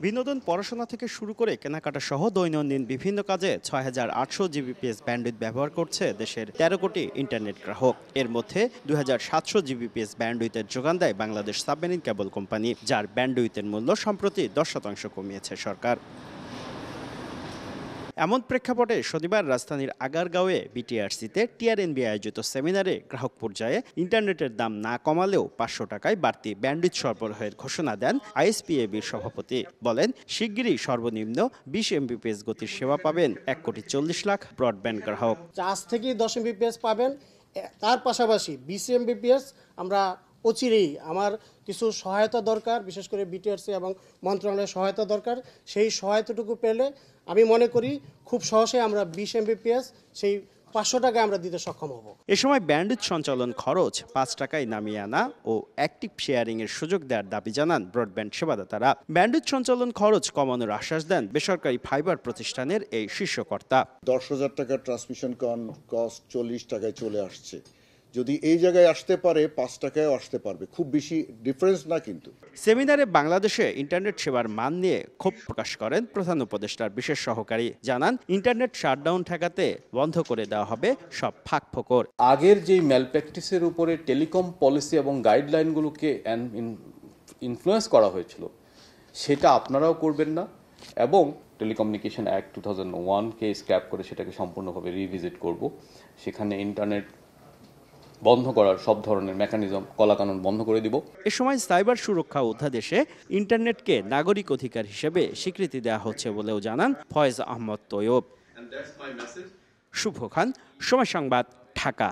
বিনোদন, পড়াশোনা থেকে শুরু করে কেনাকাটা সহ দৈনন্দিন বিভিন্ন কাজে ৬,৮০০ জিবিপিএস ব্যান্ডউইথ ব্যবহার করছে দেশের ১৩ কোটি ইন্টারনেট গ্রাহক। এর মধ্যে ২,৭০০ জিবিপিএস ব্যান্ডউইথের যোগান দেয় বাংলাদেশ সাবমেরিন কেবল কোম্পানি, যার ব্যান্ডউইথের মূল্য সম্প্রতি ১০% কমিয়েছে সরকার। এমন প্রেক্ষাপটে শনিবার রাজধানীর আগারগাঁওয়ে বিটিআরসিতে টিআরএনবি আয়োজিত সেমিনারে গ্রাহক পর্যায়ে ইন্টারনেটের দাম না কমালেও ৫০০ টাকায় বাড়তি ব্যান্ডউইথ সরবরাহের ঘোষণা দেন আইএসপিএবির সভাপতি। বলেন, শিগগিরই সর্বনিম্ন ২০ এমবিপিএস গতির সেবা পাবেন ১,৪০,০০,০০০ ব্রডব্যান্ড গ্রাহক। ৫ থেকে ১০ এমবিপিএস পাবেন। তার পাশাপাশি ২০ এমবিপিএস আমরা অচিরেই, আমার কিছু সহায়তা দরকার, বিশেষ করে বিটিআরসি এবং মন্ত্রণালয়ের সহায়তা দরকার। সেই সহায়তাটুকু পেলে আমি মনে করি খুব সহজে আমরা ২০ এমবিপিএস সেই ৫০০ টাকায় আমরা দিতে সক্ষম হব। এ সময় ব্যান্ডউইথ সঞ্চালন খরচ ৫ টাকায় নামিয়ে আনা ও অ্যাক্টিভ শেয়ারিং এর সুযোগ দেওয়ার দাবি জানান ব্রডব্যান্ড সেবাদাতারা। ব্যান্ডউইথ সঞ্চালন খরচ কমানোর আশ্বাস দেন বেসরকারি ফাইবার প্রতিষ্ঠানের এই শীর্ষকর্তা। ১০,০০০ টাকার ট্রান্সমিশন কস্ট ৪০ টাকায় চলে আসছে। যদি এই জায়গায় আসতে পারে ৫ টাকায় আসতে পারবে, খুব বেশি ডিফারেন্স না। কিন্তু সেমিনারে বাংলাদেশে ইন্টারনেট সেবার মান নিয়ে ক্ষোভ প্রকাশ করেন প্রধান উপদেষ্টার বিশেষ সহকারী। জানান, ইন্টারনেট শাটডাউন ঠেকাতে বন্ধ করে দেওয়া হবে সব ফাঁক-ফোকর। আগের যেই ম্যালপ্র্যাকটিসের উপরে টেলিকম পলিসি এবং গাইডলাইনগুলোকে ইনফ্লুয়েন্স করা হয়েছিল, সেটা আপনারাও করবেন না এবং টেলিকমিউনিকেশন অ্যাক্ট 2001-কে স্ক্র্যাপ করে সেটাকে সম্পূর্ণভাবে রিভিজিট করব। সেখানে ইন্টারনেট বন্ধ করার সব ধরনের মেকানিজম, কলাকানুন বন্ধ করে দিব। এ সময় সাইবার সুরক্ষা অধ্যাদেশে ইন্টারনেটকে নাগরিক অধিকার হিসেবে স্বীকৃতি দেওয়া হচ্ছে বলেও জানান ফয়েজ আহমদ তৈয়ব। শুভ খান, সময় সংবাদ, ঢাকা।